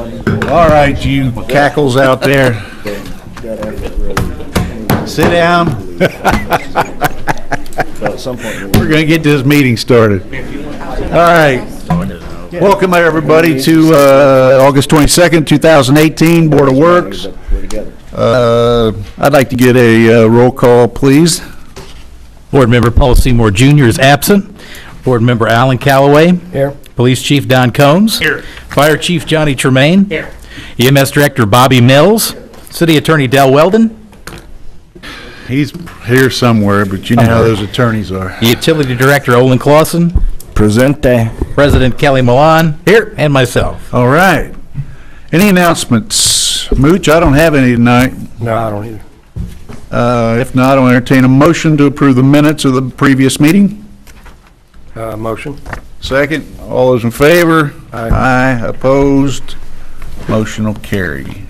All right, you cackles out there. Sit down. We're going to get this meeting started. All right. Welcome, everybody, to August 22nd, 2018, Board of Works. I'd like to get a roll call, please. Board Member Paul Seymour Jr. is absent. Board Member Alan Callaway. Here. Police Chief Don Combs. Here. Fire Chief Johnny Tremaine. Here. EMS Director Bobby Mills. City Attorney Del Weldon. He's here somewhere, but you know how those attorneys are. Utility Director Olin Clausen. Presente. President Kelly Milan. Here. And myself. All right. Any announcements? Mooch, I don't have any tonight. No, I don't either. If not, I'll entertain a motion to approve the minutes of the previous meeting. Motion. Second, all those in favor? Aye. Aye, opposed, motion will carry.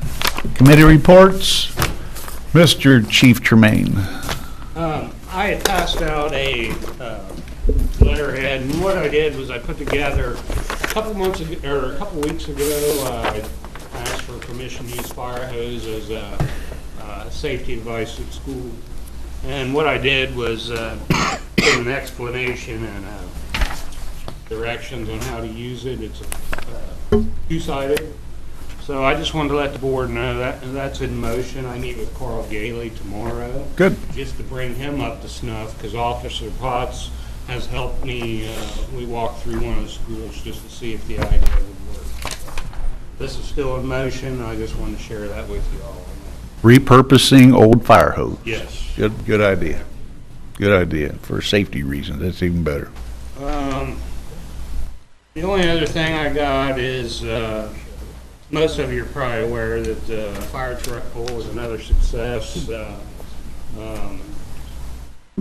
Committee reports, Mr. Chief Tremaine. I had passed out a letterhead, and what I did was I put together a couple weeks ago, I asked for permission to use fire hose as a safety device at school. And what I did was give an explanation and directions on how to use it. It's two-sided. So I just wanted to let the board know that that's in motion. I meet with Carl Gailey tomorrow. Good. Just to bring him up to snuff, because Officer Potts has helped me. We walked through one of the schools just to see if the idea would work. This is still in motion. I just wanted to share that with you all. Repurposing old fire hose. Yes. Good idea. Good idea. For safety reasons, that's even better. The only other thing I got is, most of you are probably aware that the fire truck pull was another success.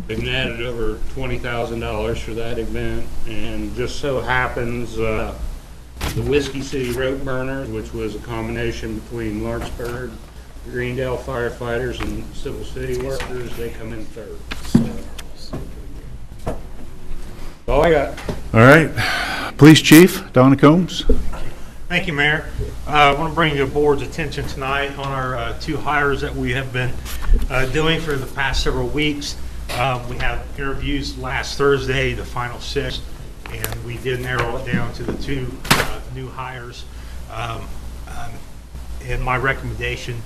They've netted over $20,000 for that event, and just so happens the Whiskey City Rope Burners, which was a combination between Lawrenceburg, Greendale firefighters, and Civil City workers, they come in third. So, all I got. All right. Police Chief, Donna Combs. Thank you, Mayor. I want to bring your board's attention tonight on our two hires that we have been doing for the past several weeks. We had interviews last Thursday, the final 6, and we did narrow it down to the two new hires. And my recommendation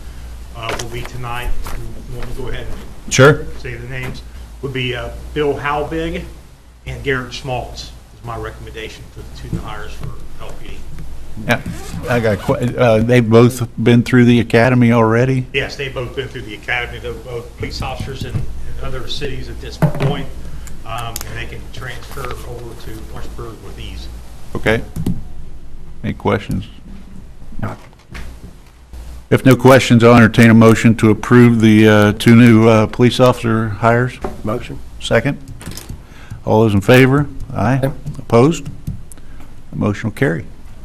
will be tonight, if you want to go ahead and Sure. say the names, would be Bill Howbig and Garrett Schmaltz is my recommendation for the two new hires for LPD. Yeah, I got. They've both been through the academy already. Yes, they've both been through the academy. They're both police officers in other cities at this point, and they can transfer over to Lawrenceburg with ease. Okay. Any questions? If no questions, I'll entertain a motion to approve the two new police officer hires. Motion. Second. All those in favor? Aye. Opposed? The motion will carry.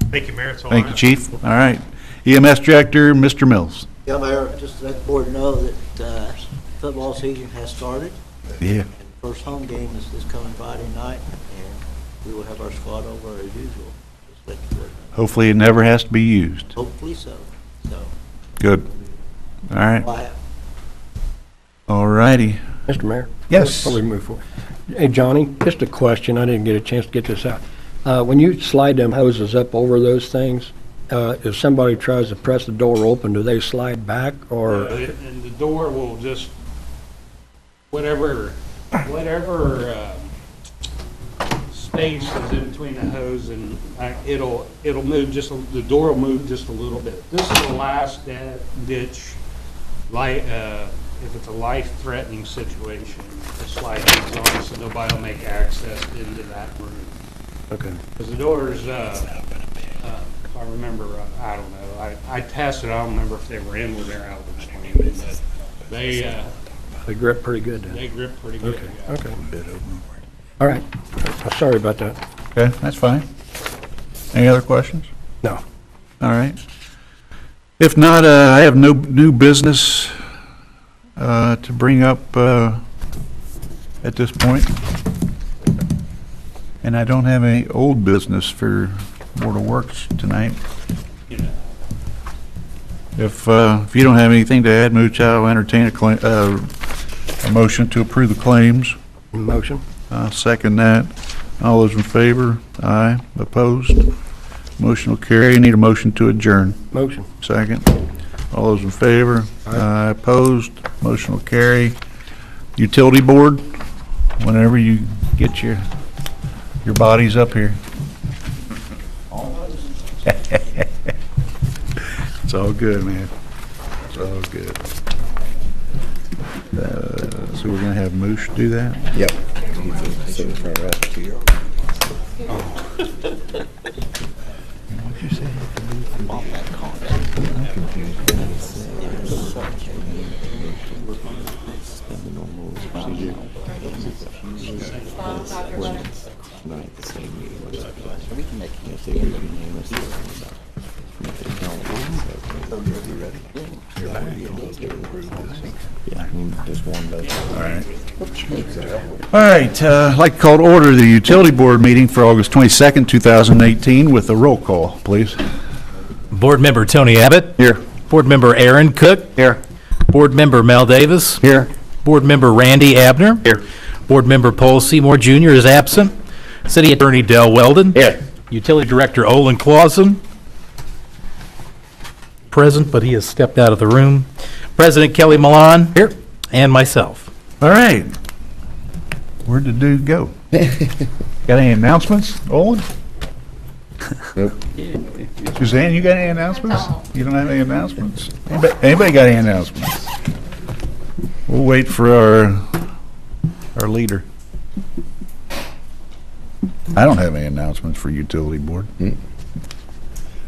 Thank you, Mayor. That's all I Thank you, have. Chief. All right. EMS Director, Mr. Mills. Yeah, Mayor, just to let the board know that football season has started. Yeah. And the first home game is this coming Friday night, and we will have our squad over as usual. Just let the board know. Hopefully it never has to be used. Hopefully so. So, Good. All right. I have. All righty. Mr. Mayor? Yes. Before we move forward. Hey, Johnny, just a question. I didn't get a chance to get this out. When you slide them hoses up over those things, if somebody tries to press the door open, do they slide back or? And the door will just, whatever space is in between the hose and it'll move the door will move just a little bit. This is the last ditch, if it's a life-threatening situation, the slide things on so nobody will make access into that room. Okay. Because the doors, if I remember, I don't know. I tested. I don't remember if they were in or they're out of the screen, but they grip pretty good then? they grip pretty good. Okay, yeah. okay. All right. Sorry about that. Okay, that's fine. Any other questions? No. All right. If not, I have no new business to bring up at this point. And I don't have any old business for Board of Works tonight. You know, If you don't have anything to add, Mooch, I'll entertain a motion to approve the claims. Motion? I'll second that. All those in favor? Aye. Opposed? Motion will carry. Need a motion to adjourn. Motion. Second. All those in favor? Aye. Opposed? Motion will carry. Utility Board, whenever you get your bodies up here. It's all good, man. It's all good. So we're gonna have Moosh do that? Yep. What'd you say? All right, I'd like to call to order the Utility Board meeting for August 22nd, 2018, with a roll call, please. Board Member Tony Abbott. Here. Board Member Aaron Cook. Here. Board Member Mel Davis. Here. Board Member Randy Abner. Here. Board Member Paul Seymour Jr. is absent. City Attorney Del Weldon. Here. Utility Director Olin Clausen. Present, but he has stepped out of the room. President Kelly Milan. Here. And myself. All right. Where'd the dude go? Got any announcements, Olin? Nope. Suzanne, you got any announcements? You don't have any announcements? Anybody got any announcements? We'll wait for our leader. I don't have any announcements for Utility Board.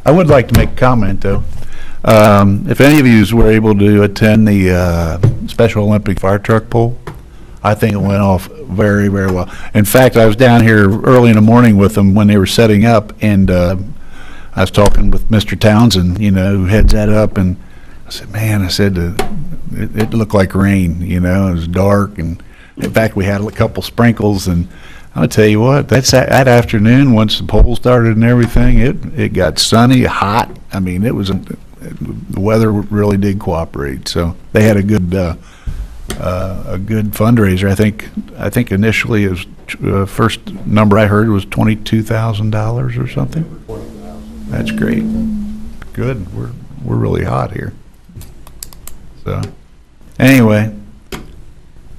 I would like to make a comment, though. If any of you were able to attend the Special Olympic fire truck pull, I think it went off very, very well. In fact, I was down here early in the morning with them when they were setting up, and I was talking with Mr. Townsend, who heads that up, and I said, man, it looked like rain, it was dark, and in fact, we had a couple sprinkles, and I'll tell you what, that afternoon, once the poll started and everything, it got sunny, hot. I mean, the weather really did cooperate, so they had a good fundraiser. I think initially it was first number I heard was $22,000 or something. That's great. Good. We're really hot here. So anyway,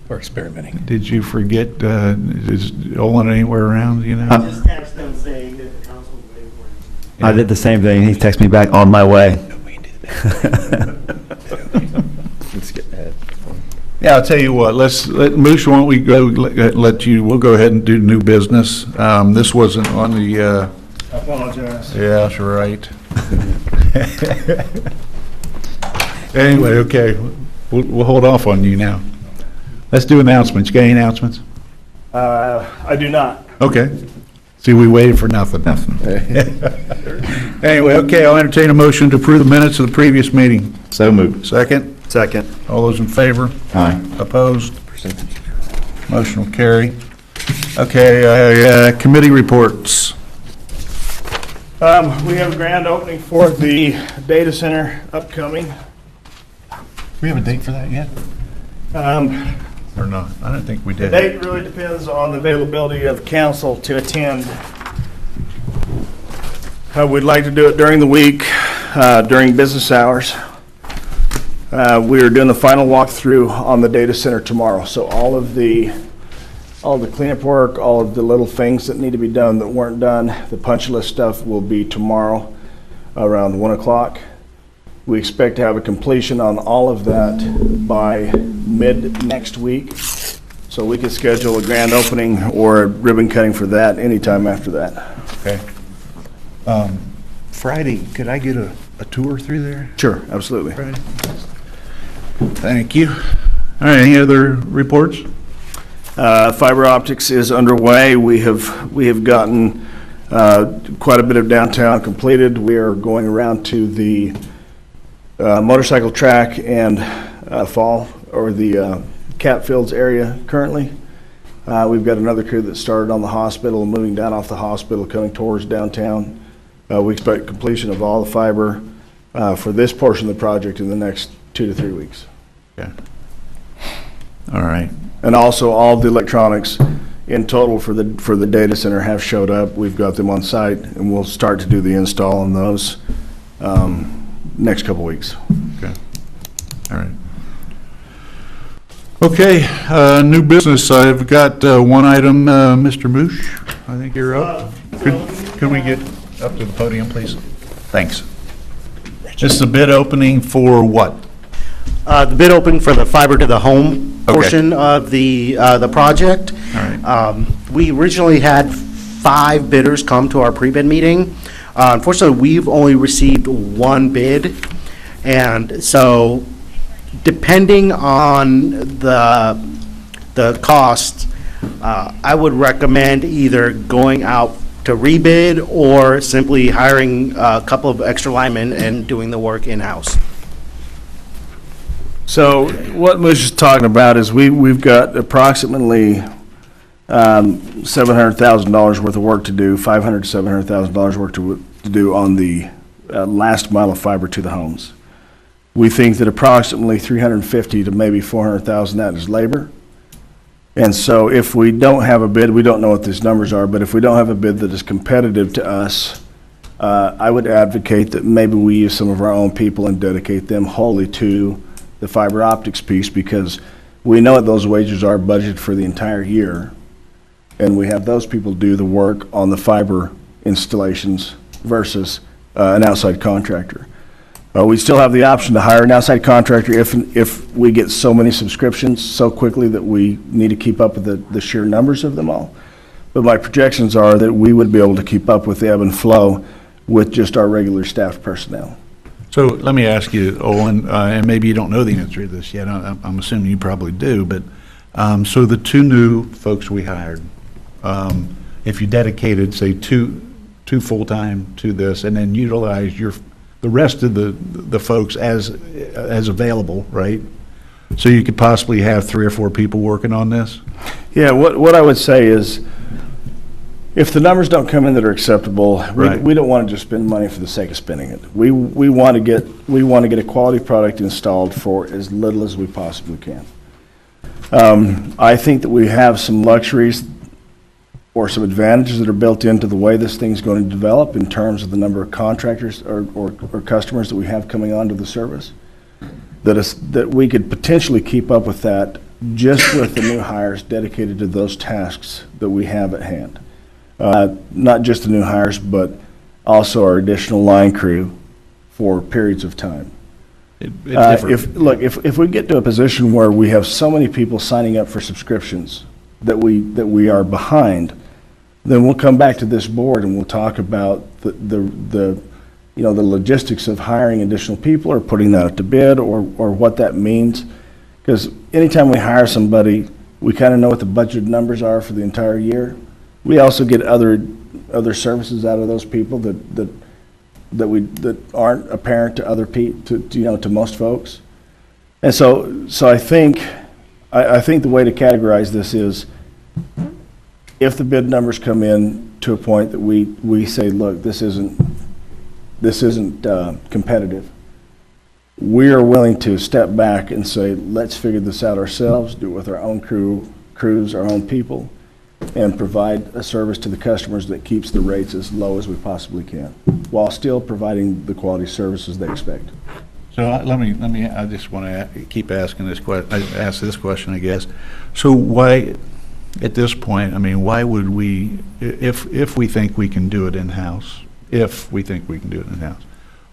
We're experimenting. did you forget? Is Olin anywhere around? Just text them saying that the council is waiting for him. I did the same thing. He texted me back on my way. Let's get ahead. Yeah, I'll tell you what. Moosh, why don't we go? We'll go ahead and do new business. This wasn't on the. I apologize. Yeah, that's right. Anyway, okay, we'll hold off on you now. Let's do announcements. You got any announcements? I do not. Okay. See, we waited for nothing. Anyway, okay, I'll entertain a motion to approve the minutes of the previous meeting. So moved. Second? Second. All those in favor? Aye. Opposed? Motion will carry. Okay, committee reports. We have a grand opening for the data center upcoming. We have a date for that yet? Or not? I don't think we The did. date really depends on the availability of council to attend. We'd like to do it during the week, during business hours. We are doing the final walkthrough on the data center tomorrow, so all the cleanup work, all of the little things that need to be done that weren't done, the punch list stuff will be tomorrow around 1 o'clock. We expect to have a completion on all of that by mid next week, so we could schedule a grand opening or a ribbon cutting for that anytime after that. Okay. Friday, could I get a tour through there? Sure, absolutely. Friday? Thank you. All right, any other reports? Fiber optics is underway. We have gotten quite a bit of downtown completed. We are going around to the motorcycle track and the Cap Fields area currently. We've got another crew that started on the hospital, moving down off the hospital, coming towards downtown. We expect completion of all the fiber for this portion of the project in the next 2 to 3 weeks. Okay. All right. And also, all the electronics in total for the data center have showed up. We've got them on site, and we'll start to do the install on those next couple weeks. Okay. All right. Okay, new business. I've got one item, Mr. Moosh, I think you're up. Could we get up to the podium, please? Thanks. This is a bid opening for what? The bid open for the fiber to the home Okay. portion of the project. All right. We originally had 5 bidders come to our pre-bid meeting. Unfortunately, we've only received 1 bid, and so depending on the cost, I would recommend either going out to rebid or simply hiring a couple of extra linemen and doing the work in-house. So what Moosh is talking about is we've got approximately $700,000 worth of work to do, $500,000 to $700,000 work to do on the last mile of fiber to the homes. We think that approximately $350,000 to maybe $400,000 that is labor. And so if we don't have a bid, we don't know what these numbers are, but if we don't have a bid that is competitive to us, I would advocate that maybe we use some of our own people and dedicate them wholly to the fiber optics piece, because we know what those wages are budgeted for the entire year, and we have those people do the work on the fiber installations versus an outside contractor. We still have the option to hire an outside contractor if we get so many subscriptions so quickly that we need to keep up with the sheer numbers of them all. But my projections are that we would be able to keep up with the ebb and flow with just our regular staff personnel. So let me ask you, Olin, and maybe you don't know the answer to this yet. I'm assuming you probably do, but so the 2 new folks we hired, if you dedicated, say, two full-time to this, and then utilized the rest of the folks as available, right? So you could possibly have 3 or 4 people working on this? Yeah, what I would say is, if the numbers don't come in that are acceptable, Right. we don't want to just spend money for the sake of spending it. We want to get a quality product installed for as little as we possibly can. I think that we have some luxuries or some advantages that are built into the way this thing's going to develop in terms of the number of contractors or customers that we have coming onto the service, that we could potentially keep up with that just with the new hires dedicated to those tasks that we have at hand. Not just the new hires, but also our additional line crew for periods of time. If we get to a position where we have so many people signing up for subscriptions that we are behind, then we'll come back to this board and we'll talk about the logistics of hiring additional people or putting that out to bid or what that means. Because anytime we hire somebody, we kind of know what the budgeted numbers are for the entire year. We also get other services out of those people that aren't apparent to other to most folks. And so I think the way to categorize this is, if the bid numbers come in to a point that we say, look, this isn't competitive, we are willing to step back and say, let's figure this out ourselves, do it with our own crews, our own people, and provide a service to the customers that keeps the rates as low as we possibly can, while still providing the quality services they expect. So let me. I just want to keep asking this question. Ask this question, I guess. So why, at this point, I mean, why would we, if we think we can do it in-house,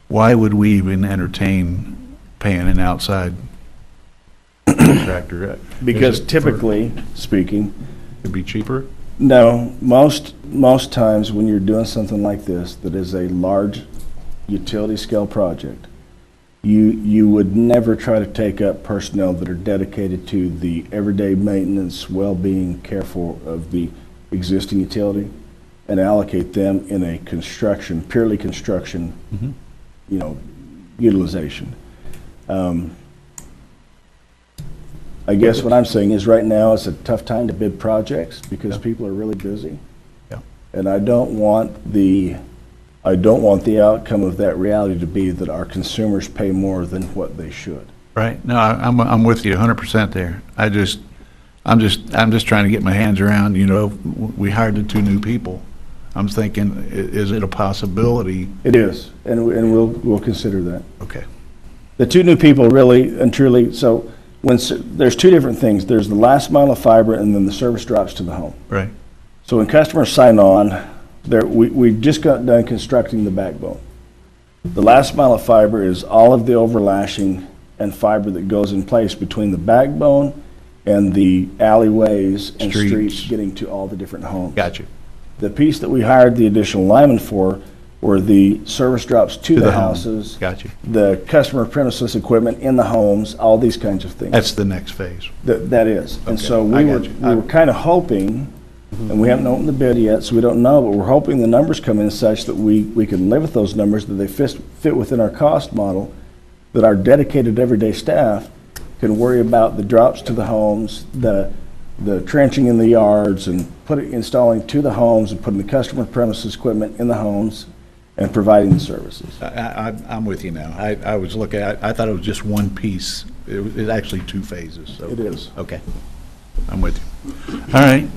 why would we even entertain paying an outside contractor? Because typically speaking, it'd be cheaper? No, most times when you're doing something like this, that is a large utility scale project, you would never try to take up personnel that are dedicated to the everyday maintenance, well-being, care of the existing utility, and allocate them in a purely construction, utilization. I guess what I'm saying is right now it's a tough time to bid projects because people are really busy. Yeah. And I don't want the I don't want the outcome of that reality to be that our consumers pay more than what they should. Right? No, I'm with you 100% there. I'm just trying to get my hands around, we hired the 2 new people. I'm thinking, is it a possibility? It is, and we'll consider that. Okay. The 2 new people really and truly, so there's 2 different things. There's the last mile of fiber and then the service drops to the home. Right. So when customers sign on, we just got done constructing the backbone. The last mile of fiber is all of the overlashing and fiber that goes in place between the backbone and the alleyways and streets getting to all the different homes. Got you. The piece that we hired the additional linemen for were the service drops to the home. houses. Got you. The customer premises equipment in the homes, all these kinds of things. That's the next phase. That is. And Okay, so I we got you. were kind of hoping, and we haven't opened the bid yet, so we don't know, but we're hoping the numbers come in such that we can live with those numbers, that they fit within our cost model, that our dedicated everyday staff can worry about the drops to the homes, the trenching in the yards, and installing to the homes and putting the customer premises equipment in the homes and providing the services. I'm with you now. I was looking at, I thought it was just one piece. It's actually 2 phases, so. It is. Okay. I'm with you. All right.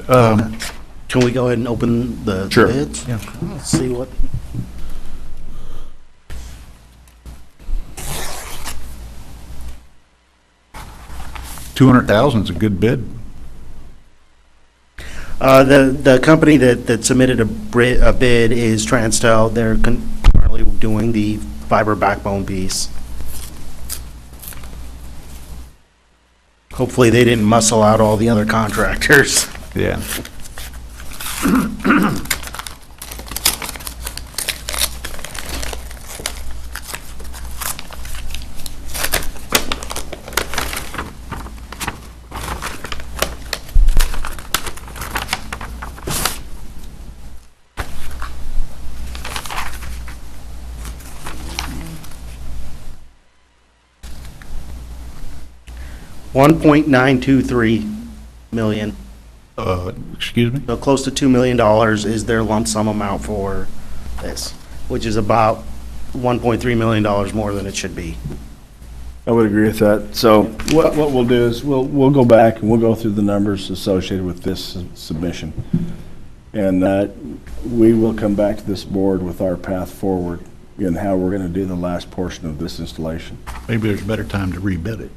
Can we go ahead and open the Sure. bids? Yeah. Let's see what, 200,000 is a good bid. the company that submitted a bid is Transtel. They're currently doing the fiber backbone piece. Hopefully, they didn't muscle out all the other contractors. Yeah. $1.923 million. Excuse me? So close to $2 million is their lump sum amount for this, which is about $1.3 million more than it should be. I would agree with that. So what we'll do is we'll go back and we'll go through the numbers associated with this submission. And we will come back to this board with our path forward in how we're going to do the last portion of this installation. Maybe there's a better time to rebid it.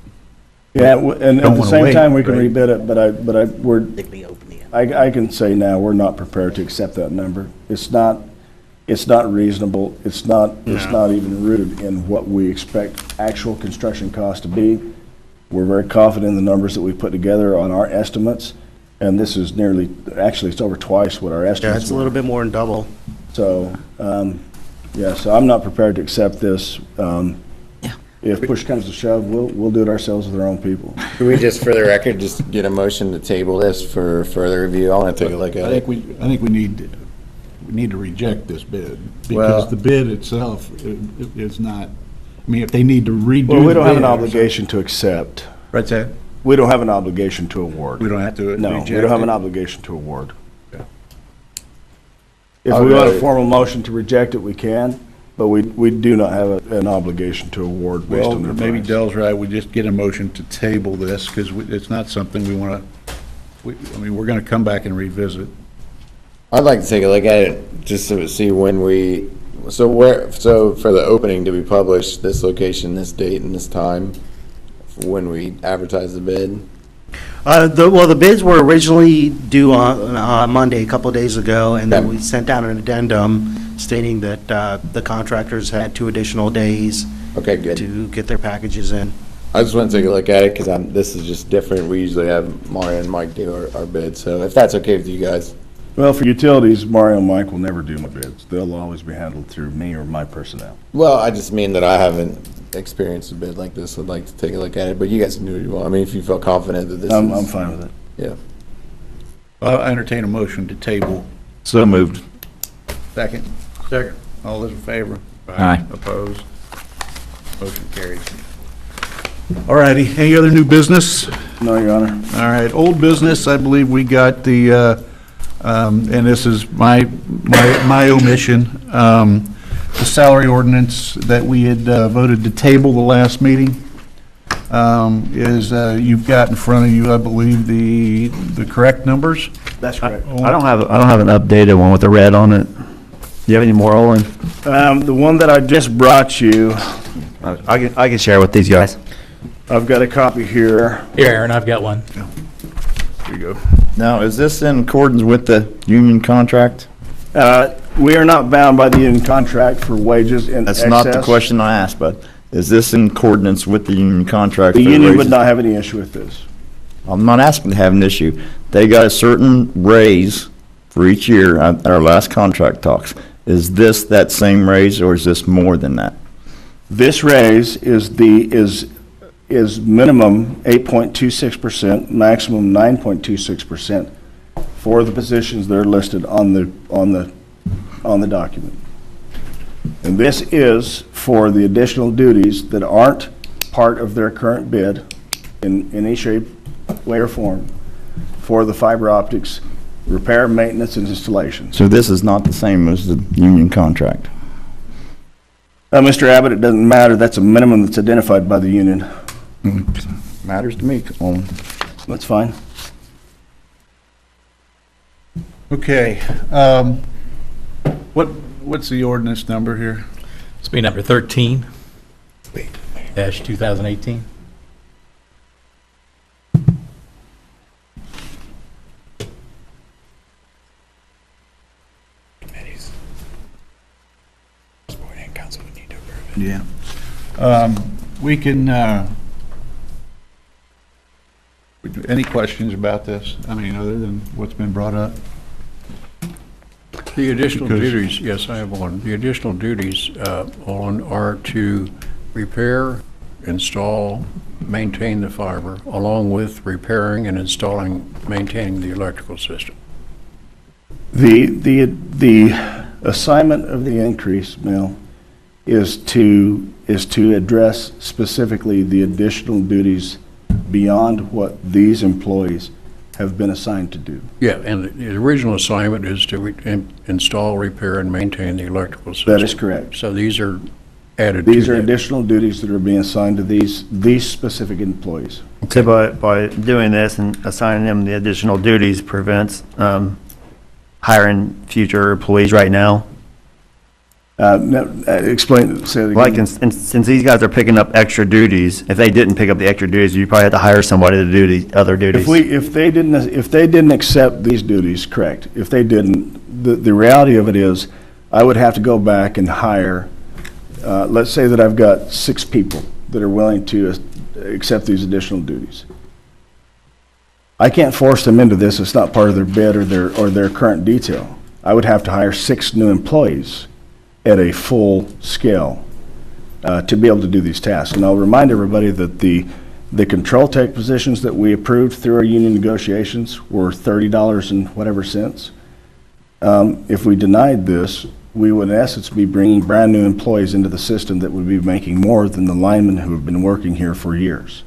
Yeah, and at Don't the wanna same wait, time, we can right? rebid it, but we're, Particularly open the I can say now, we're not prepared to accept that number. It's not reasonable. It's not even rooted in what we expect actual construction costs to be. We're very confident in the numbers that we put together on our estimates, and this is actually, it's over twice what our Yeah, estimates it's a were. little bit more than double. So, yeah, so I'm not prepared to accept this. If push comes to shove, we'll do it ourselves with our own people. Can we just, for the record, just get a motion to table this for further review? I want to take a look at I it. think we need to reject this bid, Well- because the bid itself is not, I mean, if they need to redo. Well, we the don't have an bid or obligation to accept. something- Right, Ted? We don't have an obligation to award. We don't have to No, reject we don't have it? an obligation to award. Okay. If I'll we want a go- formal motion to reject it, we can, but we do not have an obligation to award based Well, on their maybe price. Dell's right, we just get a motion to table this, because it's not something we want to, I mean, we're going to come back and revisit. I'd like to take a look at it, just to see when so for the opening, do we publish this location, this date, and this time when we advertise the bid? The bids were originally due on Monday, a couple of days ago, and then Okay. we sent out an addendum stating that the contractors had 2 additional days Okay, good. to get their packages in. I just want to take a look at it, because this is just different. We usually have Mario and Mike do our bid, so if that's okay with you guys. Well, for utilities, Mario and Mike will never do my bids. They'll always be handled through me or my personnel. Well, I just mean that I haven't experienced a bid like this. I'd like to take a look at it, but you guys can do what you want. I mean, if you feel confident that this is. I'm fine with it. Yeah. I entertain a motion to table. So moved. Second? Second. All those in favor? Aye. Opposed? Motion carries. All righty, any other new business? No, Your Honor. All right, old business, I believe we got the, and this is my omission. the salary ordinance that we had voted to table the last meeting. You've got in front of you, I believe, the correct numbers. That's correct. I don't have an updated one with the red on it. Do you have any more, Olin? The one that I just brought you, I can share with these guys. I've got a copy here. Here, Aaron, I've got one. Here you go. Now, is this in accordance with the union contract? We are not bound by the union contract for wages in excess. That's not the question I asked, but is this in accordance with the union contract? The for union would raises? not have any issue with this. I'm not asking to have an issue. They got a certain raise for each year at our last contract talks. Is this that same raise, or is this more than that? This raise is minimum 8.26%, maximum 9.26% for the positions that are listed on the document. And this is for the additional duties that aren't part of their current bid in any shape, way, or form for the fiber optics repair, maintenance, and installation. So this is not the same as the union contract? Mr. Abbott, it doesn't matter. That's a minimum that's identified by the union. Matters to me, Olin. That's fine. Okay. What's the ordinance number here? It's be number 13, dash 2018. Yeah. We can, any questions about this? I mean, other than what's been brought up? The additional Because- duties, yes, I have one. The additional duties, Olin, are to repair, install, maintain the fiber, along with repairing and installing, maintaining the electrical system. The assignment of the increase, Mel, is to address specifically the additional duties beyond what these employees have been assigned to do. Yeah, and the original assignment is to install, repair, and maintain the electrical system. That is correct. So these are added to These are that. additional duties that are being assigned to these specific employees. So by doing this and assigning them the additional duties prevents hiring future employees right now? Explain, say it again. Like, since these guys are picking up extra duties, if they didn't pick up the extra duties, you probably have to hire somebody to do the other duties. If they didn't accept these duties, correct. If they didn't, the reality of it is, I would have to go back and hire, let's say that I've got 6 people that are willing to accept these additional duties. I can't force them into this. It's not part of their bid or their current detail. I would have to hire 6 new employees at a full scale to be able to do these tasks. And I'll remind everybody that the control tech positions that we approved through our union negotiations were $30 and whatever cents. If we denied this, we would in essence be bringing brand new employees into the system that would be making more than the linemen who have been working here for years.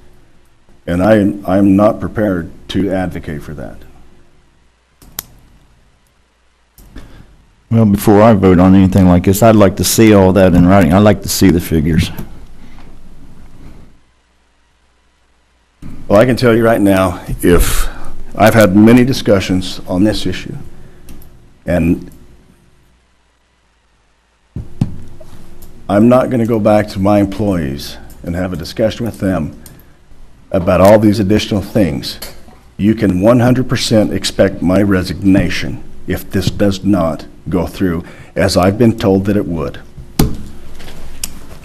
And I'm not prepared to advocate for that. Well, before I vote on anything like this, I'd like to see all that in writing. I'd like to see the figures. Well, I can tell you right now, if I've had many discussions on this issue, and I'm not going to go back to my employees and have a discussion with them about all these additional things. You can 100% expect my resignation if this does not go through, as I've been told that it would.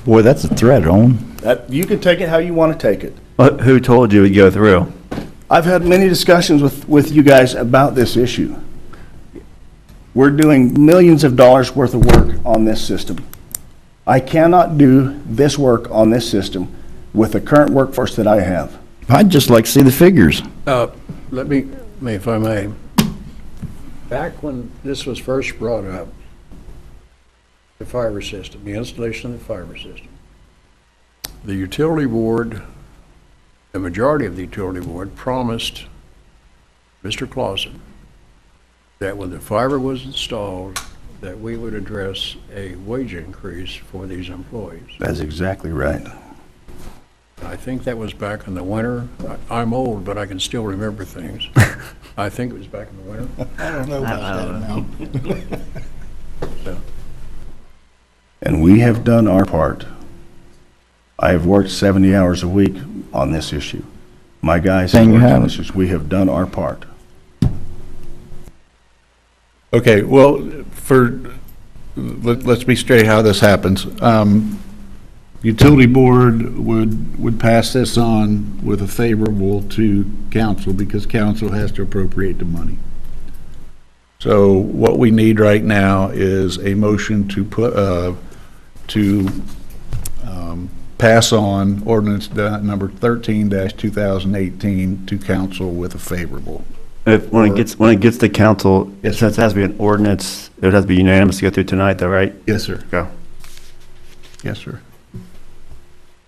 Boy, that's a threat, Owen. You can take it how you want to take it. Who told you it would go through? I've had many discussions with you guys about this issue. We're doing millions of dollars worth of work on this system. I cannot do this work on this system with the current workforce that I have. I'd just like to see the figures. Let me, if I may, back when this was first brought up, the fiber system, the installation of the fiber system, the utility board, the majority of the utility board promised Mr. Clausen that when the fiber was installed, that we would address a wage increase for these employees. That's exactly right. I think that was back in the winter. I'm old, but I can still remember things. I think it was back in the winter. I don't know about that now. So, And we have done our part. I have worked 70 hours a week on this issue. My guys have Then you worked on have this issue. We have done our part. Okay, well, let's be straight how this happens. Utility board would pass this on with a favorable to council because council has to appropriate the money. So what we need right now is a motion to put, pass on ordinance number 13-2018 to council with a favorable. When it gets to council, Yes, since it has to be an ordinance, it has to be unanimous to go through tonight, though, right? Yes, sir. Go. Yes, sir.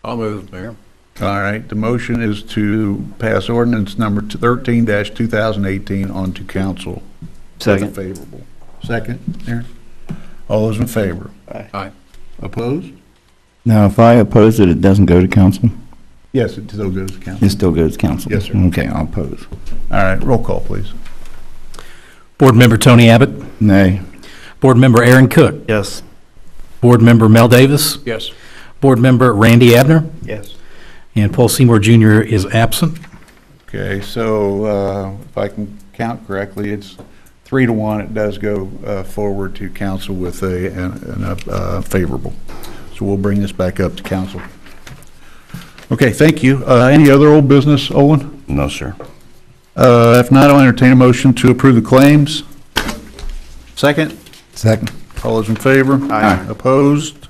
I'll move, Mayor. All right, the motion is to pass ordinance number 13-2018 on to council. Second. With a favorable. Second, Aaron? All those in favor? Aye. Opposed? Now, if I oppose it, it doesn't go to council? Yes, it still goes to council. It still goes to council? Yes, sir. Okay, I'll oppose. All right, roll call, please. Board Member Tony Abbott. Nay. Board Member Aaron Cook. Yes. Board Member Mel Davis. Yes. Board Member Randy Abner. Yes. And Paul Seymour Jr. is absent. Okay, so if I can count correctly, it's 3-1. It does go forward to council with a favorable. So we'll bring this back up to council. Okay, thank you. Any other old business, Olin? No, sir. If not, I'll entertain a motion to approve the claims. Second? Second. All those in favor? Aye. Opposed?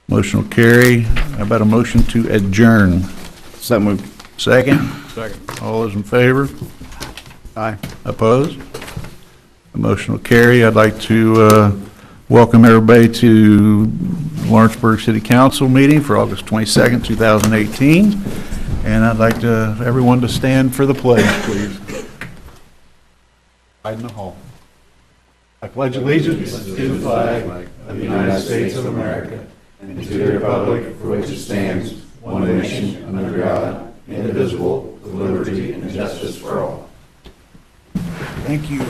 Motion will carry. How about a motion to adjourn? So moved. Second? Second. All those in favor? Aye. Opposed? The motion will carry. I'd like to welcome everybody to Lawrenceburg City Council meeting for August 22nd, 2018. And I'd like everyone to stand for the pledge, please. Right in the hall. I pledge allegiance to the flag of the United States of America and to the republic for which it stands, one nation, under God, indivisible, with liberty and justice for all. Thank you.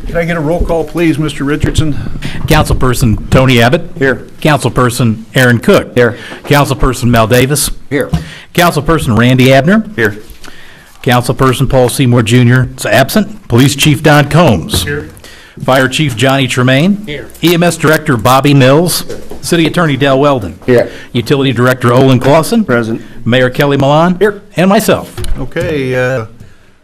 Can I get a roll call, please, Mr. Richardson? Councilperson Tony Abbott. Here. Councilperson Aaron Cook. Here. Councilperson Mel Davis. Here. Councilperson Randy Abner. Here. Councilperson Paul Seymour Jr. is absent. Police Chief Don Combs. Here. Fire Chief Johnny Tremaine. Here. EMS Director Bobby Mills. City Attorney Dale Weldon. Here. Utility Director Olin Clausen. Present. Mayor Kelly Milan. Here. And myself. Okay,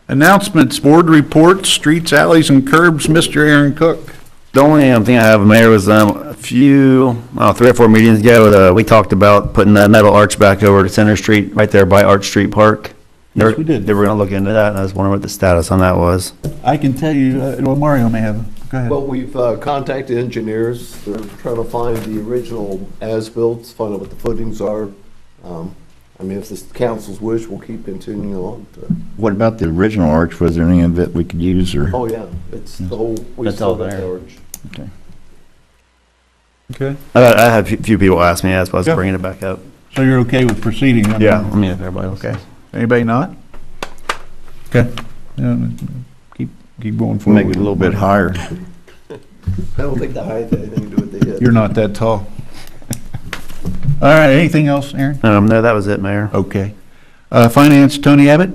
announcements, board reports, streets, alleys, and curbs, Mr. Aaron Cook. The only thing I have, Mayor, was a few, 3 or 4 meetings ago, we talked about putting that metal arch back over to Center Street, right there by Arch Street Park. Yes, we did. They were going to look into that, and I was wondering what the status on that was. I can tell you, well, Mario may have, go ahead. Well, we've contacted engineers. They're trying to find the original as-built, find out what the footings are. I mean, if this council's wish, we'll keep continuing on. What about the original arch? Was there any of it we could use, or? Oh, yeah, it's the whole, we That's still all got there. the arch. Okay, I had a few people ask me, that's why I was Yeah. bringing it back up. so you're okay with proceeding? I mean, Yeah, I mean, if everybody else Okay, is. anybody not? Okay, yeah, keep going forward. Make it a little bit higher. I don't think the height had anything to do with the hit. You're not that tall. All right, anything else, Aaron? No, that was it, Mayor. Okay. Finance, Tony Abbott?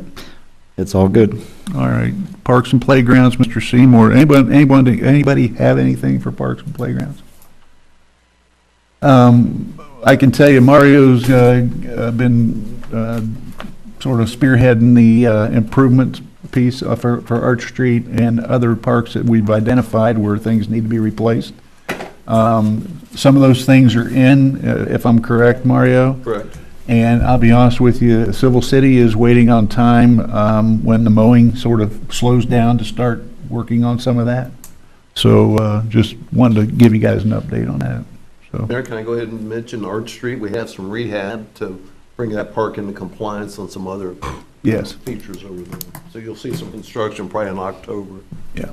It's all good. All right, Parks and Playgrounds, Mr. Seymour. Anybody have anything for Parks and Playgrounds? I can tell you Mario's been sort of spearheading the improvements piece for Arch Street and other parks that we've identified where things need to be replaced. Some of those things are in, if I'm correct, Mario. Correct. And I'll be honest with you, Civil City is waiting on time when the mowing sort of slows down to start working on some of that. So just wanted to give you guys an update on that. So Mayor, can I go ahead and mention Arch Street? We have some rehab to bring that park into compliance on some other yes, features over there. So you'll see some construction probably in October. yeah.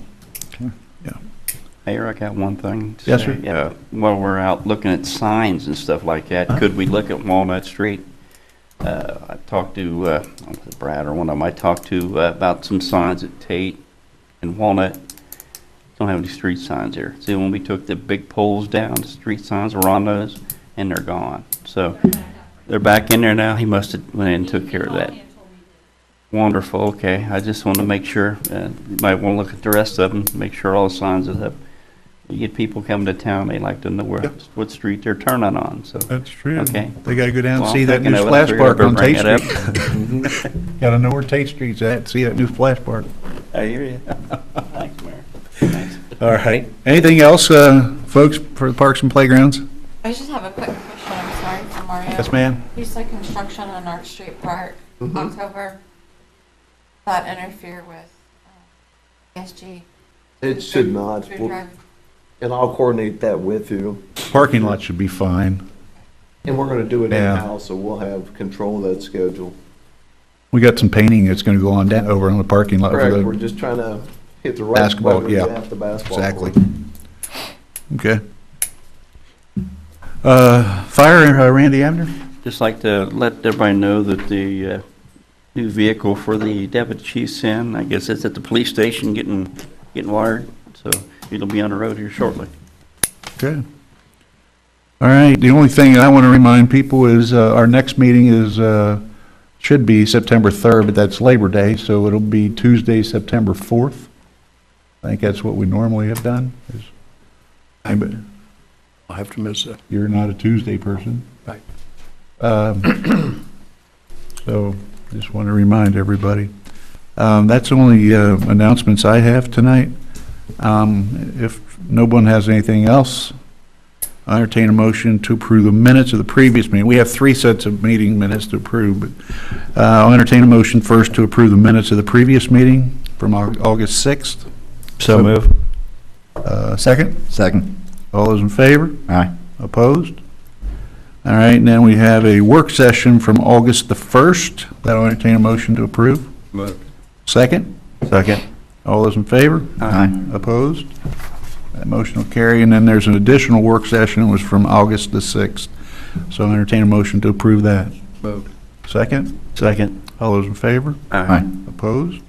Mayor, I got one thing to Yes, say. sir. While we're out looking at signs and stuff like that, could we look at Walnut Street? I talked to, Brad or one of them, I talked to about some signs at Tate and Walnut. Don't have any street signs here. See, when we took the big poles down, the street signs were on those, and they're gone. So they're back in there now. He must have went in and took care of that. Wonderful, okay. I just want to make sure, you might want to look at the rest of them, make sure all the signs are up. You get people coming to town, they like to know what street they're turning on, so. That's true. Okay. They gotta go down and Well, see I'm that new thinking of it. splash I park figured on I'd Tate bring it Street. up. Gotta know where Tate Street's at, see that new splash park. I hear you. Thanks, Mayor. Thanks. All right. Anything else, folks, for the parks and playgrounds? I just have a quick question, I'm sorry, for Mario. Yes, ma'am. You said construction on Arch Street Park, October. That interfere with ESG? It should not. Food We'll- drive? And I'll coordinate that with you. Parking lot should be fine. And we're gonna do it Yeah. in-house, so we'll have control of that schedule. We got some painting that's gonna go on down over in the parking lot. for Correct, the we're just trying to hit the right Basketball, button yeah. at the basketball Exactly. court. Okay. Fire, Randy Abner? Just like to let everybody know that the new vehicle for the deputy chief's in, I guess it's at the police station getting wired, so it'll be on the road here shortly. Okay. All right, the only thing I want to remind people is our next meeting is, should be September 3rd, but that's Labor Day, so it'll be Tuesday, September 4th. I think that's what we normally have done. Anybody- I'll have to miss that. You're not a Tuesday person. Right. So, just want to remind everybody. That's the only announcements I have tonight. If no one has anything else, I entertain a motion to approve the minutes of the previous meeting. We have 3 sets of meeting minutes to approve, but I'll entertain a motion first to approve the minutes of the previous meeting from August 6th. So move. Second? Second. All those in favor? Aye. Opposed? All right, and then we have a work session from August the 1st. That'll entertain a motion to approve. Second? Second. All those in favor? Aye. Opposed? That motion will carry. And then there's an additional work session, it was from August the 6th. So I'll entertain a motion to approve that. Moved. Second? Second. All those in favor? Aye. Opposed?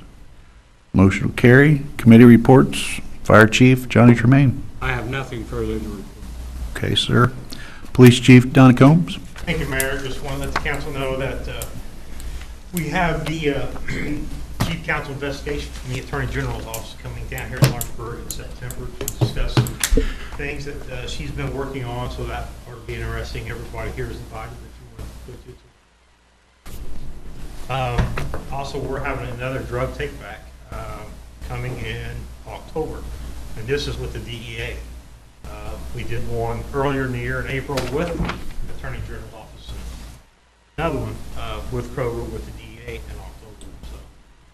Motion will carry. Committee reports, Fire Chief Johnny Tremaine. I have nothing further to report. Okay, sir. Police Chief Don Combs. Thank you, Mayor. Just want to let the council know that we have the chief counsel investigation from the Attorney General's office coming down here in Lawrenceburg in September to discuss some things that she's been working on, so that ought to be interesting. Everybody here is invited if you want to go to. Also, we're having another drug take-back coming in October, and this is with the DEA. We did one earlier in the year in April with the Attorney General's office, and another one with Kroger with the DEA in October. So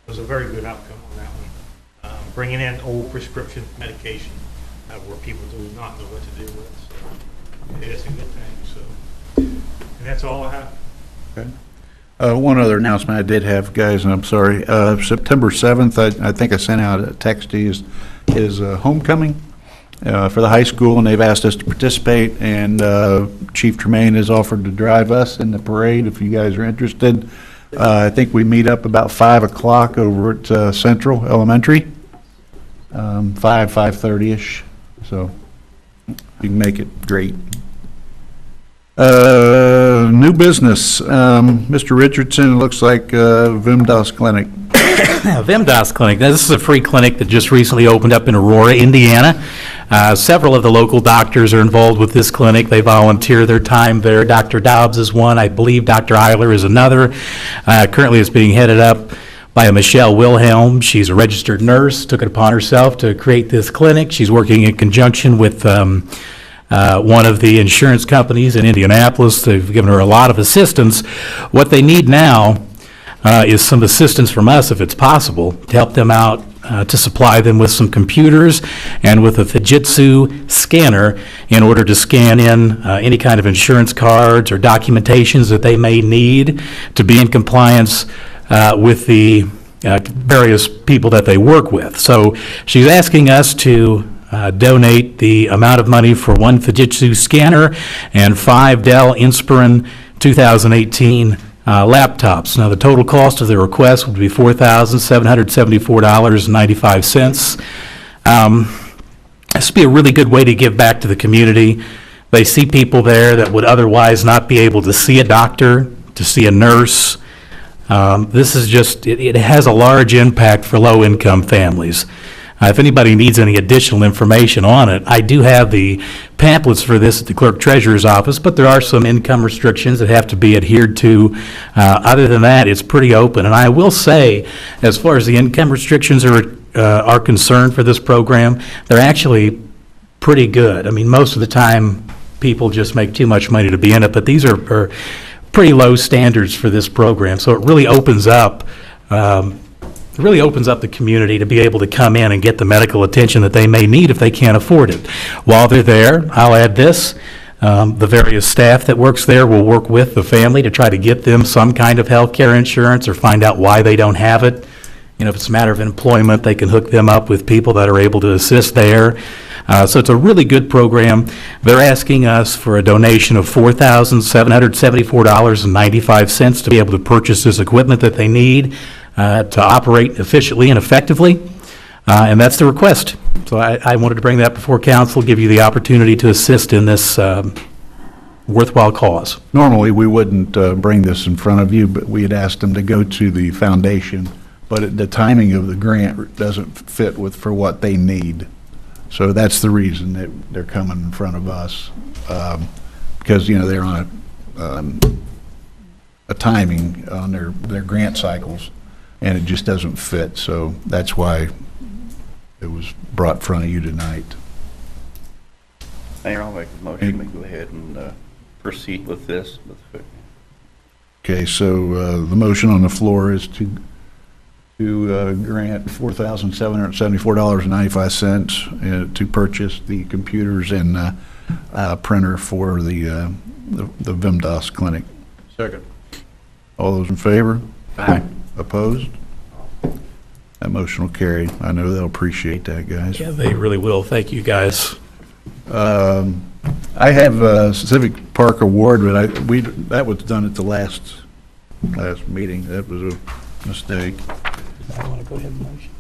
it was a very good outcome on that one. Bringing in old prescription medication where people do not know what to do with. So it's a good thing. So, and that's all I have. Okay. One other announcement I did have, guys, and I'm sorry. September 7th, I think I sent out a text to you, is homecoming for the high school, and they've asked us to participate, and Chief Tremaine has offered to drive us in the parade if you guys are interested. I think we meet up about 5 o'clock over at Central Elementary, 5:30-ish, so if you can make it, great. New business, Mr. Richardson, it looks like Vimdos Clinic. VMDOS Clinic. Now, this is a free clinic that just recently opened up in Aurora, Indiana. Several of the local doctors are involved with this clinic. They volunteer their time there. Dr. Dobbs is one. I believe Dr. Eiler is another. Currently, it's being headed up by a Michelle Wilhelm. She's a registered nurse, took it upon herself to create this clinic. She's working in conjunction with one of the insurance companies in Indianapolis. They've given her a lot of assistance. What they need now is some assistance from us, if it's possible, to help them out, to supply them with some computers and with a Fujitsu scanner in order to scan in any kind of insurance cards or documentations that they may need to be in compliance with the various people that they work with. So she's asking us to donate the amount of money for one Fujitsu scanner and 5 Dell Inspiron 2018 laptops. Now, the total cost of the request would be $4,774.95. This would be a really good way to give back to the community. They see people there that would otherwise not be able to see a doctor, to see a nurse. This is just, it has a large impact for low-income families. If anybody needs any additional information on it, I do have the pamphlets for this at the clerk treasurer's office, but there are some income restrictions that have to be adhered to. Other than that, it's pretty open. And I will say, as far as the income restrictions are concerned for this program, they're actually pretty good. I mean, most of the time, people just make too much money to be in it, but these are pretty low standards for this program. So it really opens up the community to be able to come in and get the medical attention that they may need if they can't afford it. While they're there, I'll add this, the various staff that works there will work with the family to try to get them some kind of health care insurance or find out why they don't have it. You know, if it's a matter of employment, they can hook them up with people that are able to assist there. So it's a really good program. They're asking us for a donation of $4,774.95 to be able to purchase this equipment that they need to operate efficiently and effectively, and that's the request. So I wanted to bring that before council, give you the opportunity to assist in this worthwhile cause. Normally, we wouldn't bring this in front of you, but we had asked them to go to the foundation, but the timing of the grant doesn't fit for what they need. So that's the reason that they're coming in front of us, because, you know, they're on a timing on their grant cycles, and it just doesn't fit. So that's why it was brought in front of you tonight. Mayor, I'll make a motion to go ahead and proceed with this. Okay, so the motion on the floor is to grant $4,774.95 to purchase the computers and printer for the VMDOS clinic. Second. All those in favor? Aye. Opposed? That motion will carry. I know they'll appreciate that, guys. Yeah, they really will. Thank you, guys. I have a Civic Park Award, but that was done at the last meeting. That was a mistake. I want to go ahead and motion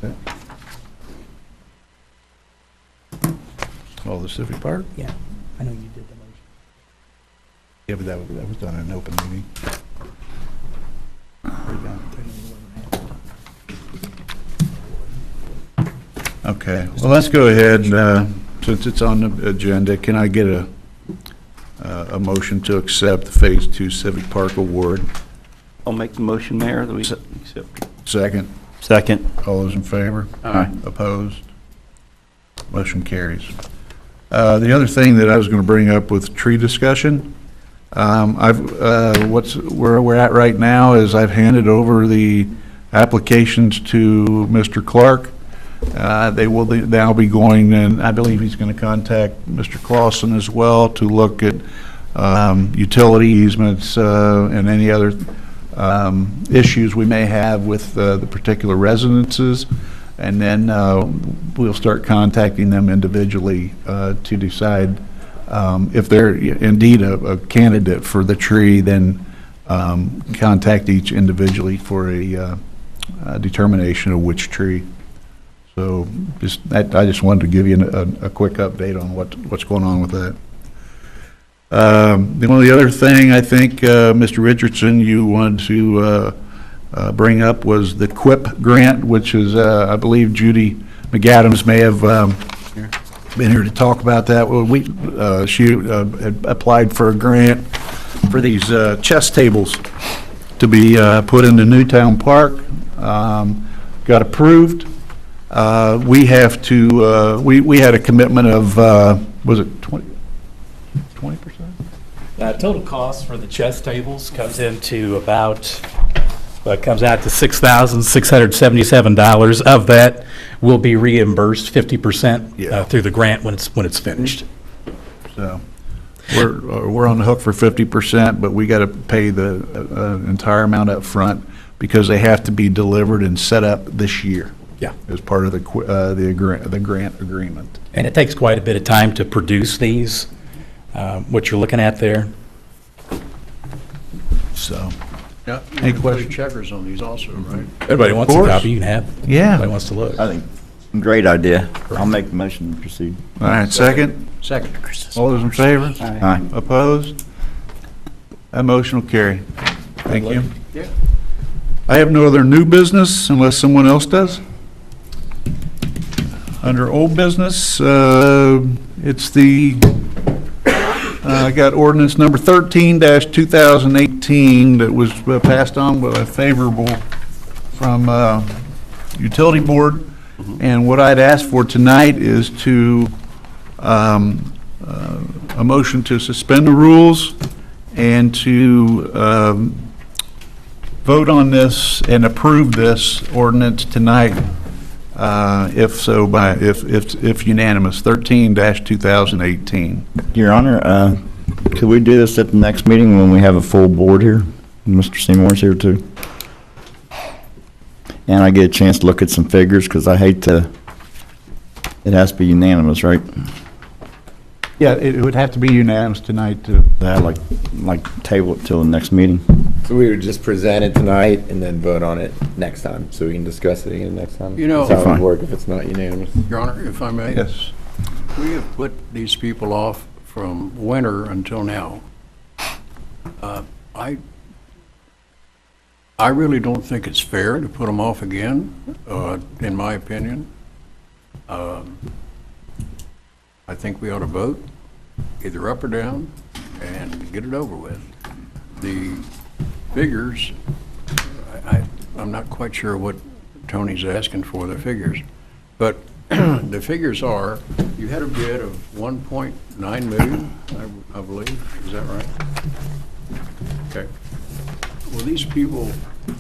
that. Oh, the Civic Park? Yeah, I know you did the motion. Yeah, but that was done in an open meeting. Okay, well, let's go ahead, since it's on the agenda, can I get a motion to accept the Phase 2 Civic Park Award? I'll make the motion, Mayor, that we accept. Second? Second. All those in favor? Aye. Opposed? Motion carries. The other thing that I was going to bring up with tree discussion, where we're at right now is I've handed over the applications to Mr. Clark. They will now be going, and I believe he's going to contact Mr. Clausen as well to look at utility easements and any other issues we may have with the particular residences, and then we'll start contacting them individually to decide if they're indeed a candidate for the tree, then contact each individually for a determination of which tree. So I just wanted to give you a quick update on what's going on with that. The only other thing I think, Mr. Richardson, you wanted to bring up was the QUIP grant, which is, I believe Judy McAdams may have been here to talk about that. Well, she had applied for a grant for these chess tables to be put into Newtown Park. Got approved. We have to, we had a commitment of, was it 20%? Total cost for the chess tables comes into about, comes out to $6,677. Of that, will be reimbursed 50% through the grant when it's finished. So we're on the hook for 50%, but we got to pay the entire amount up front because they have to be delivered and set up this year. Yeah. As part of the grant agreement. And it takes quite a bit of time to produce these, what you're looking at there. So, Yeah, Any you can put questions? checkers on these also, right? Everybody wants a course. copy, you can have. Yeah. Everybody wants to look. I think, great idea. I'll make the motion to proceed. All right, second? Second. All those in favor? Aye. Opposed? That motion will carry. Thank you. Yeah. I have no other new business unless someone else does. Under old business, it's I got ordinance number 13-2018 that was passed on with a favorable from Utility Board. And what I'd ask for tonight is to, a motion to suspend the rules and to vote on this and approve this ordinance tonight, if unanimous, 13-2018. Your Honor, could we do this at the next meeting when we have a full board here? Mr. Seymour's here too. And I get a chance to look at some figures, because I hate to, it has to be unanimous, right? Yeah, it would have to be unanimous tonight to. I'd like table it till the next meeting. So we would just present it tonight and then vote on it next time, so we can discuss it again next time? You know- That's how it Fine. would work if it's not unanimous. Your Honor, if I may? Yes. We have put these people off from winter until now. I really don't think it's fair to put them off again, in my opinion. I think we ought to vote either up or down and get it over with. The figures, I'm not quite sure what Tony's asking for, the figures, but the figures are, you had a bid of 1.9 million, I believe, is that right? Okay. Well, these people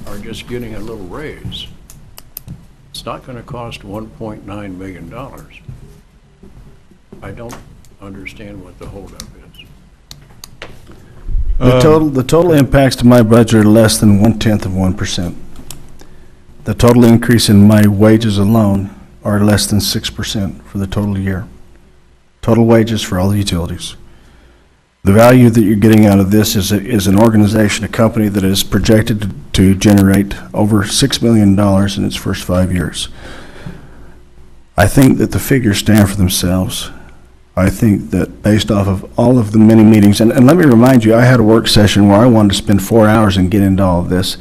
are just getting a little raise. It's not going to cost $1.9 million. I don't understand what the holdup is. The total impacts to my budget are less than 0.1%. The total increase in my wages alone are less than 6% for the total year. Total wages for all the utilities. The value that you're getting out of this is an organization, a company that is projected to generate over $6 million in its first 5 years. I think that the figures stand for themselves. I think that based off of all of the many meetings, and let me remind you, I had a work session where I wanted to spend 4 hours and get into all of this,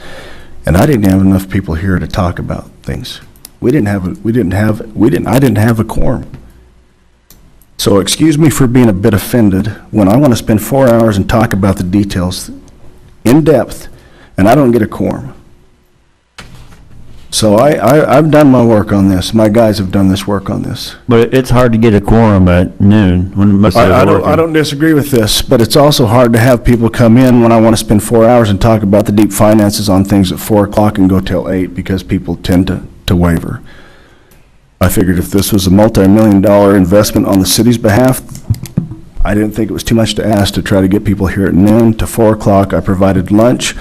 and I didn't have enough people here to talk about things. I didn't have a quorum. So excuse me for being a bit offended when I want to spend 4 hours and talk about the details in depth, and I don't get a quorum. So I've done my work on this. My guys have done this work on this. But it's hard to get a quorum at noon when most of I us are working. don't disagree with this, but it's also hard to have people come in when I want to spend 4 hours and talk about the deep finances on things at 4 o'clock and go till 8 because people tend to waver. I figured if this was a multi-million-dollar investment on the city's behalf, I didn't think it was too much to ask to try to get people here at noon to 4 o'clock. I provided lunch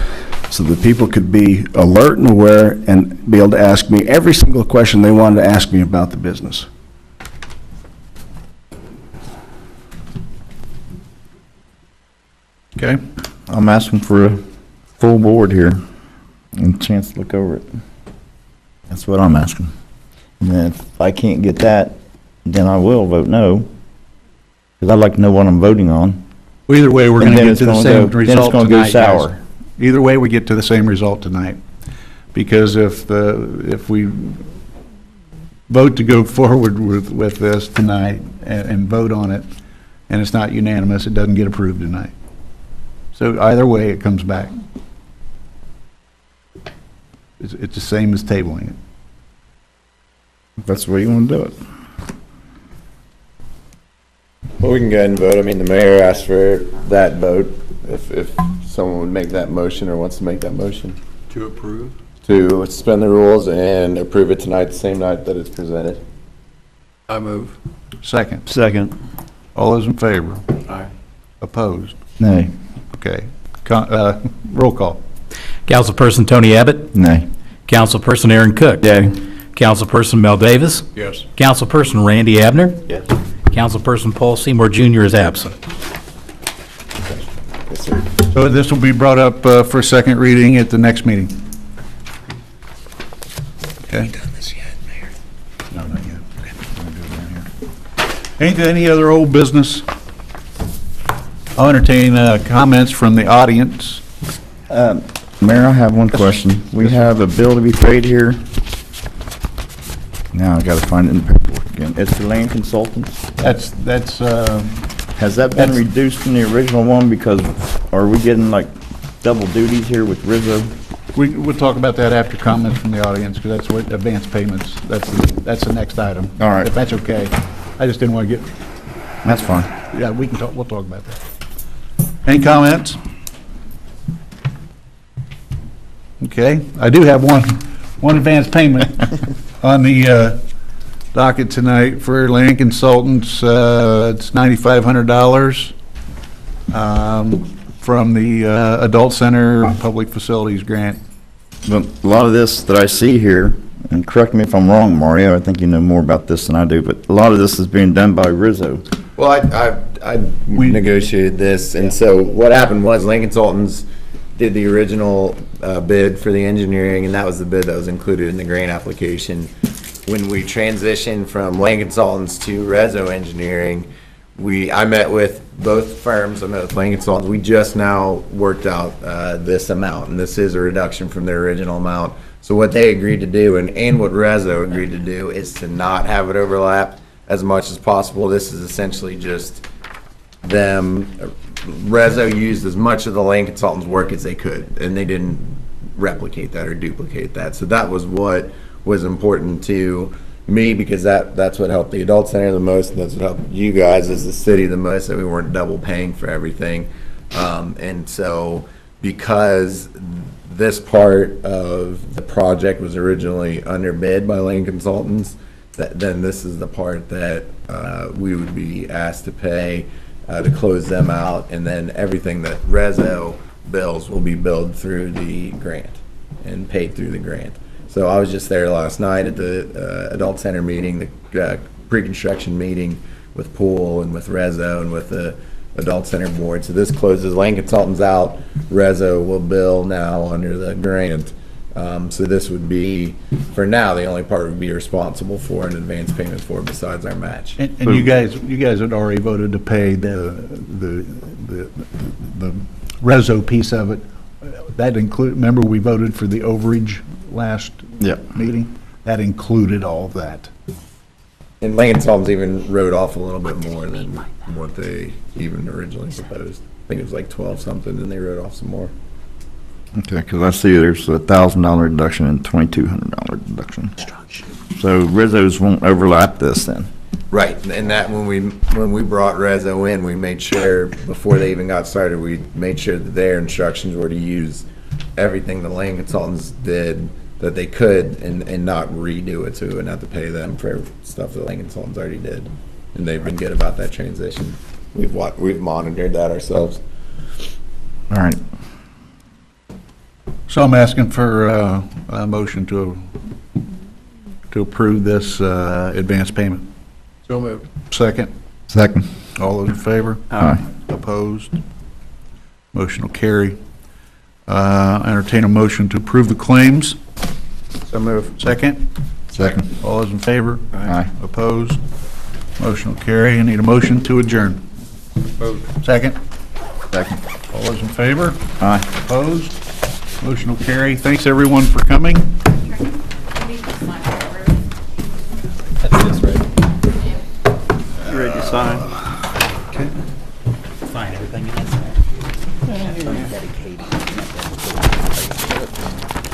so that people could be alert and aware and be able to ask me every single question they wanted to ask me about the business. Okay. I'm asking for a full board here and a chance to look over it. That's what I'm asking. And then if I can't get that, then I will vote no, because I'd like to know what I'm voting on. Well, either way, we're And going to then get it's to the gonna same go- result then it's gonna go tonight, guys. sour. Either way, we get to the same result tonight. Because if we vote to go forward with this tonight and vote on it, and it's not unanimous, it doesn't get approved tonight. So either way, it comes back. It's the same as tabling it. If that's the way you want to do it. Well, we can go ahead and vote. I mean, the mayor asked for that vote, if someone would make that motion or wants to make that motion. To approve? To suspend the rules and approve it tonight, the same night that it's presented. I move. Second. Second. All those in favor? Aye. Opposed? Nay. Okay. Roll call. Councilperson Tony Abbott. Nay. Councilperson Aaron Cook. Yay. Councilperson Mel Davis. Yes. Councilperson Randy Abner. Yes. Councilperson Paul Seymour Jr. is absent. Yes, sir. So this will be brought up for second reading at the next meeting. Okay? Done this yet, Mayor? No, not yet. We're gonna do it down here. Any other old business? I'll entertain comments from the audience. Mayor, I have one question. We have a bill to be paid here. Now I gotta find it in the paperwork again. It's the land consultants. That's Has that been reduced from the original one? Because are we getting like double duties here with Rizzo? we'll talk about that after comments from the audience, because that's what advance payments, that's the next item. All right. If that's okay. I just didn't want to get, That's fine. yeah, we'll talk about that. Any comments? Okay, I do have one advance payment on the docket tonight for land consultants. It's $9,500 from the Adult Center Public Facilities Grant. But a lot of this that I see here, and correct me if I'm wrong, Mario, I think you know more about this than I do, but a lot of this is being done by Rizzo. Well, I negotiated this, and so what happened was Lane Consultants did the original bid for the engineering, and that was the bid that was included in the grant application. When we transitioned from Lane Consultants to Rizzo Engineering, I met with both firms. I met with Lane Consultants. We just now worked out this amount, and this is a reduction from their original amount. So what they agreed to do, and what Rizzo agreed to do, is to not have it overlap as much as possible. This is essentially just them. Rizzo used as much of the Lane Consultants' work as they could, and they didn't replicate that or duplicate that. So that was what was important to me, because that's what helped the Adult Center the most, and that's what helped you guys as the city the most, that we weren't double paying for everything. And so because this part of the project was originally underbid by Lane Consultants, then this is the part that we would be asked to pay to close them out, and then everything that Rizzo bills will be billed through the grant and paid through the grant. So I was just there last night at the Adult Center meeting, the pre-construction meeting with Poole and with Rizzo and with the Adult Center board. So this closes Lane Consultants out. Rizzo will bill now under the grant. So this would be, for now, the only part we'd be responsible for an advance payment for, besides our match. And you guys had already voted to pay the Rizzo piece of it. That include, remember we voted for the overage last meeting? That included all of that. And Lane Consultants even wrote off a little bit more than what they even originally proposed. I think it was like 12 something, and they wrote off some more. Okay, because I see there's a $1,000 reduction and $2,200 reduction. So Rizzo's won't overlap this then? Right, and that when we brought Rizzo in, we made sure, before they even got started, we made sure that their instructions were to use everything the Lane Consultants did that they could, and not redo it, so we wouldn't have to pay them for stuff that Lane Consultants already did. And they've been good about that transition. We've monitored that ourselves. All right. So I'm asking for a motion to approve this advance payment. So moved. Second. Second. All those in favor? Aye. Opposed? Motion will carry. Entertain a motion to approve the claims. So move. Second. Second. All those in favor? Aye. Opposed? Motion will carry. I need a motion to adjourn. Moved. Second. Second. All those in favor? Aye. Opposed? Motion will carry. Thanks, everyone, for coming. That's this, right? You ready to sign? Sign everything in this. Dedicated.